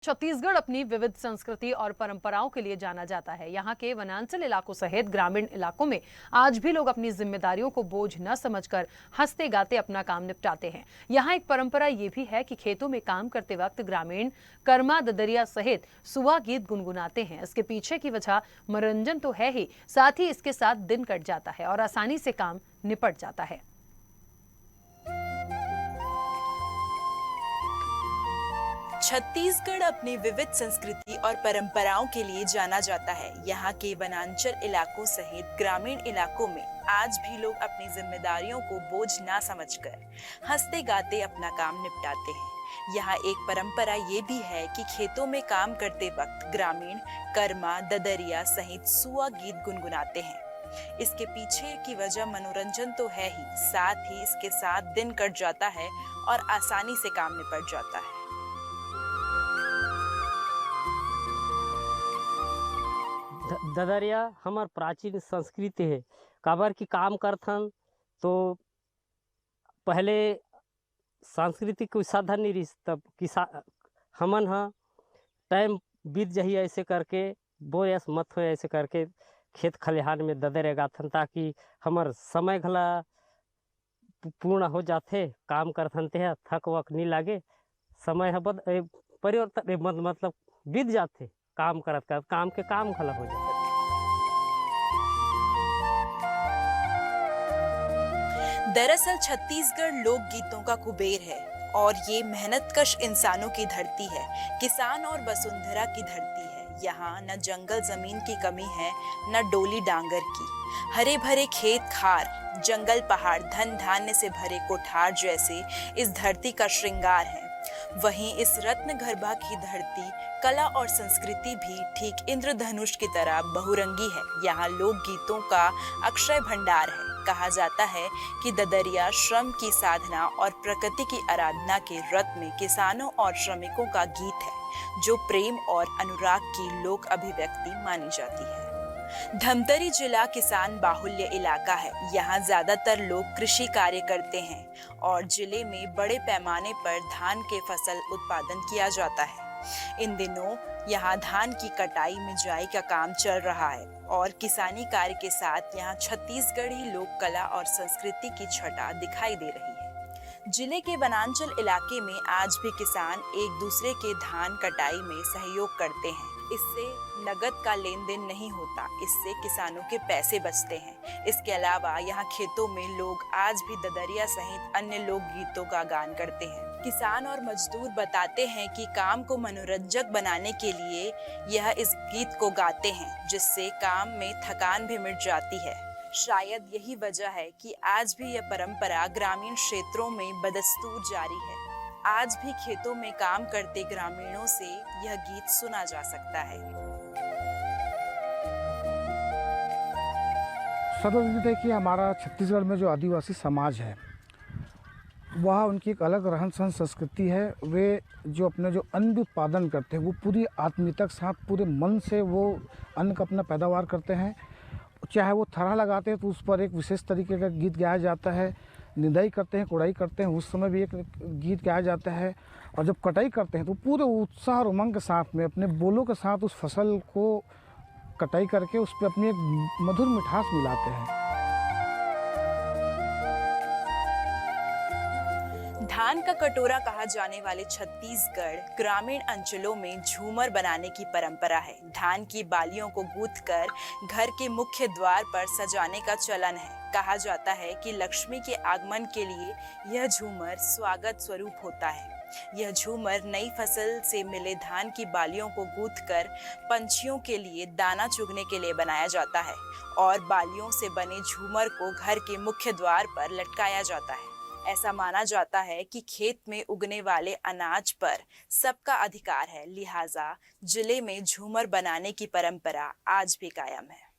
छत्तीसगढ़ अपनी विविध संस्कृति और परंपराओं के लिए जाना जाता है। यहाँ के वनांचल इलाकों सहित ग्रामीण इलाकों में आज भी लोग अपनी जिम्मेदारियों को बोझ न समझकर हंसते गाते अपना काम निपटाते हैं। यहाँ एक परंपरा ये भी है कि खेतों में काम करते वक्त ग्रामीण कर्मा ददरिया सहित सुआ गीत गुनगुनाते हैं। इसके पीछे की वजह मनोरंजन तो है ही, साथ ही इसके साथ दिन कट जाता है और आसानी से काम निपट जाता है। छत्तीसगढ़ अपनी विविध संस्कृति और परंपराओं के लिए जाना जाता है। यहाँ के वनांचल इलाकों सहित ग्रामीण इलाकों में आज भी लोग अपनी जिम्मेदारियों को बोझ ना समझकर हंसते गाते अपना काम निपटाते हैं। यहाँ एक परंपरा ये भी है कि खेतों में काम करते वक्त ग्रामीण कर्मा ददरिया सहित सुआ गीत गुनगुनाते हैं। इसके पीछे की वजह मनोरंजन तो है ही, साथ ही इसके साथ दिन कट जाता है और आसानी से काम निपट जाता है। ददरिया हमार प्राचीन संस्कृति है। काबर की काम करथन तो पहले सांस्कृतिक कोई साधन नहीं रही, तब हमन हा टाइम बीत जाही ऐसे करके बोयस मत हो ऐसे करके खेत खलिहान में ददरिया गाथन, ताकि हमार समय घला पूर्ण हो जाते। काम करथन ते थक वक नहीं लागे, समय परिवर्तन मतलब बीत जाते। काम करत कर काम के काम खला हो जाता। दरअसल छत्तीसगढ़ लोक गीतों का कुबेर है और ये मेहनतकश इंसानों की धरती है, किसान और वसुंधरा की धरती है। यहाँ न जंगल जमीन की कमी है, न डोली डांगर की। हरे भरे खेत खार, जंगल पहाड़, धन धान्य से भरे कोठार जैसे इस धरती का श्रृंगार है। वहीं इस रत्न गर्भा की धरती कला और संस्कृति भी ठीक इंद्रधनुष की तरह बहुरंगी है। यहाँ लोक गीतों का अक्षय भंडार है। कहा जाता है कि ददरिया श्रम की साधना और प्रकृति की आराधना के रत में किसानों और श्रमिकों का गीत है, जो प्रेम और अनुराग की लोक अभिव्यक्ति मानी जाती है। धमतरी जिला किसान बाहुल्य इलाका है। यहाँ ज्यादातर लोग कृषि कार्य करते हैं और जिले में बड़े पैमाने पर धान के फसल उत्पादन किया जाता है। इन दिनों यहाँ धान की कटाई मिंजाई का काम चल रहा है और किसानी कार्य के साथ यहाँ छत्तीसगढ़ी लोक कला और संस्कृति की छटा दिखाई दे रही है। जिले के वनांचल इलाके में आज भी किसान एक दूसरे के धान कटाई में सहयोग करते हैं। इससे नगद का लेन देन नहीं होता, इससे किसानों के पैसे बचते हैं। इसके अलावा यहाँ खेतों में लोग आज भी ददरिया सहित अन्य लोक गीतों का गान करते हैं। किसान और मजदूर बताते हैं कि काम को मनोरंजक बनाने के लिए यह इस गीत को गाते हैं, जिससे काम में थकान भी मिट जाती है। शायद यही वजह है कि आज भी यह परंपरा ग्रामीण क्षेत्रों में बदस्तूर जारी है। आज भी खेतों में काम करते ग्रामीणों से यह गीत सुना जा सकता है। सर्वविदित है कि हमारा छत्तीसगढ़ में जो आदिवासी समाज है, वह उनकी एक अलग रहन सहन संस्कृति है। वे जो अपने जो अन्न उत्पादन करते हैं, वो पूरी आत्मीयता के साथ पूरे मन से वो अन्न का अपना पैदावार करते हैं। चाहे वो थरहा लगाते हैं तो उस पर एक विशेष तरीके का गीत गाया जाता है। निंदाई करते हैं, कोड़ाई करते हैं, उस समय भी एक गीत गाया जाता है। और जब कटाई करते हैं तो पूरे उत्साह और उमंग के साथ में अपने बोलों के साथ उस फसल को कटाई करके उस पर अपनी एक मधुर मिठास मिलाते हैं। धान का कटोरा कहा जाने वाले छत्तीसगढ़ ग्रामीण अंचलों में झूमर बनाने की परंपरा है। धान की बालियों को गूंथकर घर के मुख्य द्वार पर सजाने का चलन है। कहा जाता है कि लक्ष्मी के आगमन के लिए यह झूमर स्वागत स्वरूप होता है। यह झूमर नई फसल से मिले धान की बालियों को गूंथकर पंछियों के लिए दाना चुगने के लिए बनाया जाता है और बालियों से बने झूमर को घर के मुख्य द्वार पर लटकाया जाता है। ऐसा माना जाता है कि खेत में उगने वाले अनाज पर सबका अधिकार है, लिहाजा जिले में झूमर बनाने की परंपरा आज भी कायम है।